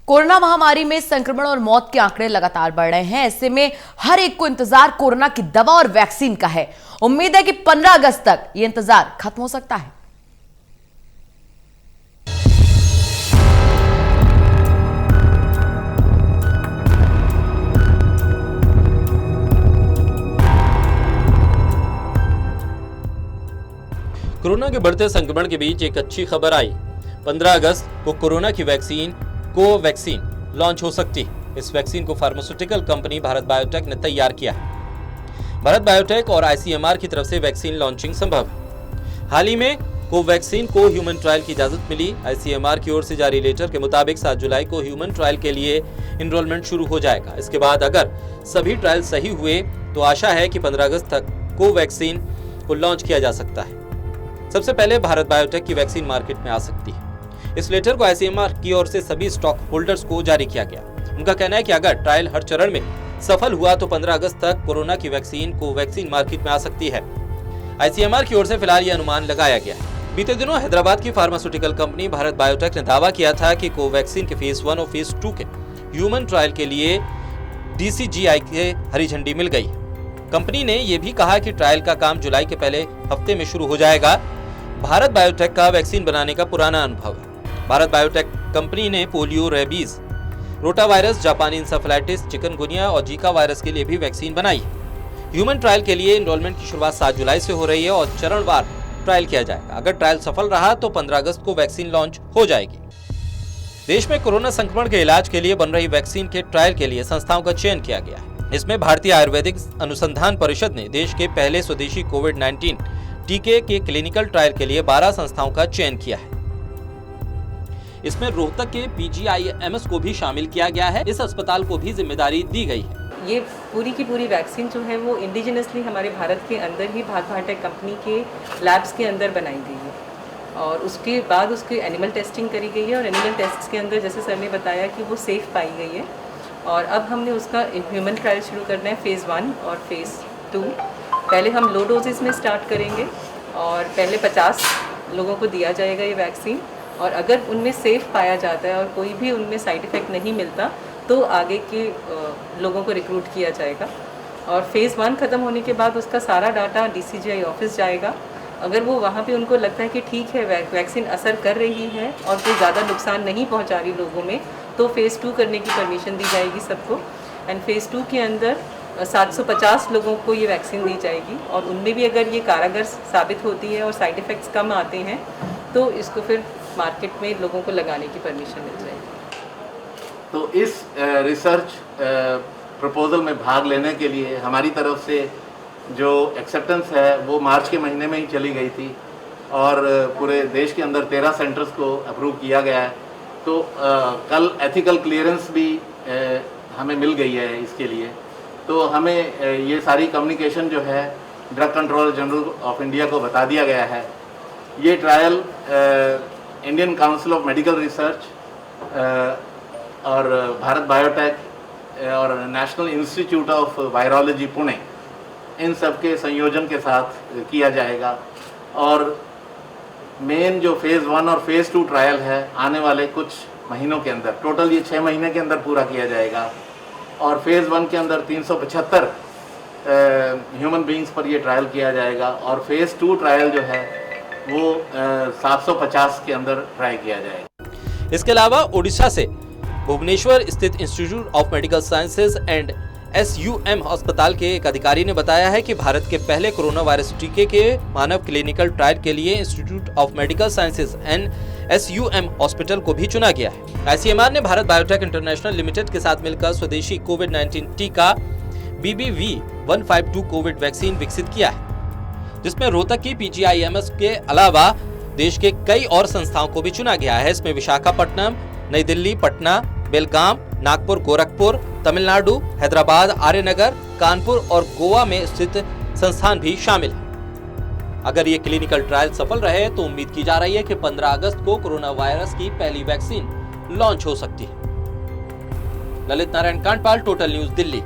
Corona महामारी में संक्रमण और मौत के आंकड़े लगातार बढ़ रहे हैं। ऐसे में हर एक को इंतजार कोरोना की दवा और वैक्सीन का है। उम्मीद है कि 15 अगस्त तक ये इंतजार खत्म हो सकता है। कोरोना के बढ़ते संक्रमण के बीच एक अच्छी खबर आई। 15 अगस्त को कोरोना की वैक्सीन कोवैक्सीन लॉन्च हो सकती है। इस वैक्सीन को फार्मास्यूटिकल कंपनी भारत बायोटेक ने तैयार किया है। भारत बायोटेक और आईसीएमआर की तरफ से वैक्सीन लॉन्चिंग संभव है। हाल ही में कोवैक्सीन को ह्यूमन ट्रायल की इजाजत मिली। आईसीएमआर की ओर से जारी लेटर के मुताबिक 7 जुलाई को ह्यूमन ट्रायल के लिए एनरोलमेंट शुरू हो जाएगा। इसके बाद अगर सभी ट्रायल सही हुए तो आशा है कि 15 अगस्त तक कोवैक्सीन को लॉन्च किया जा सकता है। सबसे पहले भारत बायोटेक की वैक्सीन मार्केट में आ सकती है। इस लेटर को आईसीएमआर की ओर से सभी स्टॉक होल्डर्स को जारी किया गया। उनका कहना है कि अगर ट्रायल हर चरण में सफल हुआ तो 15 अगस्त तक कोरोना की वैक्सीन कोवैक्सीन मार्केट में आ सकती है। आईसीएमआर की ओर से फिलहाल ये अनुमान लगाया गया है। बीते दिनों हैदराबाद की फार्मास्यूटिकल कंपनी भारत बायोटेक ने दावा किया था कि कोवैक्सीन के फेज 1 और फेज 2 के ह्यूमन ट्रायल के लिए डीसीजीआई के हरी झंडी मिल गई। कंपनी ने यह भी कहा कि ट्रायल का काम जुलाई के पहले हफ्ते में शुरू हो जाएगा। भारत बायोटेक का वैक्सीन बनाने का पुराना अनुभव है। भारत बायोटेक कंपनी ने पोलियो, रेबीज, रोटा वायरस, जापानी इंसेफेलाइटिस, चिकनगुनिया और जीका वायरस के लिए भी वैक्सीन बनाई है। ह्यूमन ट्रायल के लिए एनरोलमेंट की शुरुआत 7 जुलाई से हो रही है और चरणवार ट्रायल किया जाएगा। अगर ट्रायल सफल रहा तो 15 अगस्त को वैक्सीन लॉन्च हो जाएगी। देश में कोरोना संक्रमण के इलाज के लिए बन रही वैक्सीन के ट्रायल के लिए संस्थाओं का चयन किया गया है। इसमें भारतीय आयुर्वेदिक अनुसंधान परिषद ने देश के पहले स्वदेशी कोविड-19 टीके के क्लिनिकल ट्रायल के लिए 12 संस्थाओं का चयन किया है। इसमें रोहतक के पीजीआईएमएस को भी शामिल किया गया है। इस अस्पताल को भी जिम्मेदारी दी गई है। ये पूरी की पूरी वैक्सीन जो है वो इंडिजिनसली हमारे भारत के अंदर ही भारत बायोटेक कंपनी के लैब्स के अंदर बनाई गई है और उसके बाद उसकी एनिमल टेस्टिंग करी गई है और एनिमल टेस्ट्स के अंदर जैसे सर ने बताया कि वो सेफ़ पाई गई है और अब हमने उसका ह्यूमन ट्रायल शुरू करना है फेज़ 1 और फेज़ 2। पहले हम लो डोजेस में स्टार्ट करेंगे और पहले 50 लोगों को दिया जाएगा ये वैक्सीन और अगर उनमें सेफ़ पाया जाता है और कोई भी उनमें साइड इफ़ेक्ट नहीं मिलता तो आगे के लोगों को रिक्रूट किया जाएगा और फेज़ 1 ख़त्म होने के बाद उसका सारा डाटा डीसीजीआई ऑफिस जाएगा। अगर वो वहाँ पे उनको लगता है कि ठीक है वैक्सीन असर कर रही है और कोई ज़्यादा नुकसान नहीं पहुँचा रही लोगों में तो फेज़ 2 करने की परमिशन दी जाएगी सबको एंड फेज़ 2 के अंदर 750 लोगों को ये वैक्सीन दी जाएगी और उनमें भी अगर ये कारगर साबित होती है और साइड इफ़ेक्ट्स कम आते हैं तो इसको फिर मार्केट में लोगों को लगाने की परमिशन मिल जाएगी। तो इस रिसर्च प्रपोजल में भाग लेने के लिए हमारी तरफ से जो एक्सेप्टेंस है वो मार्च के महीने में ही चली गई थी और पूरे देश के अंदर 13 सेंटर्स को अप्रूव किया गया है। तो कल एथिकल क्लियरेंस भी हमें मिल गई है इसके लिए। तो हमें ये सारी कम्युनिकेशन जो है drug controller general of India को बता दिया गया है। ये trial Indian council of medical research और भारत बायोटेक और national institute of virology Pune इन सब के संयोजन के साथ किया जाएगा और मेन जो फेज़ 1 और फेज़ 2 ट्रायल है आने वाले कुछ महीनों के अंदर, टोटल ये 6 महीने के अंदर पूरा किया जाएगा और फेज़ 1 के अंदर 375 ह्यूमन बींग्स पर ये ट्रायल किया जाएगा और फेज़ 2 ट्रायल जो है वो 750 के अंदर ट्राई किया जाएगा। इसके अलावा ओडिशा से भुवनेश्वर स्थित institute of medical sciences and SUM अस्पताल के एक अधिकारी ने बताया है कि भारत के पहले कोरोना वायरस टीके के मानव क्लिनिकल ट्रायल के लिए institute of medical sciences and SUM hospital को भी चुना गया है। आईसीएमआर ने भारत बायोटेक इंटरनेशनल लिमिटेड के साथ मिलकर स्वदेशी कोविड-19 टीका BBV152 कोविड वैक्सीन विकसित किया है, जिसमें रोहतक की पीजीआईएमएस के अलावा देश के कई और संस्थाओं को भी चुना गया है। इसमें विशाखापट्टनम, नई दिल्ली, पटना, बेलगाम, नागपुर, गोरखपुर, तमिलनाडु, हैदराबाद, आर्यनगर, कानपुर और गोवा में स्थित संस्थान भी शामिल है। अगर ये क्लिनिकल ट्रायल सफल रहे तो उम्मीद की जा रही है कि 15 अगस्त को कोरोना वायरस की पहली वैक्सीन लॉन्च हो सकती है। Lalit Narayan Kandpal, total news, Delhi.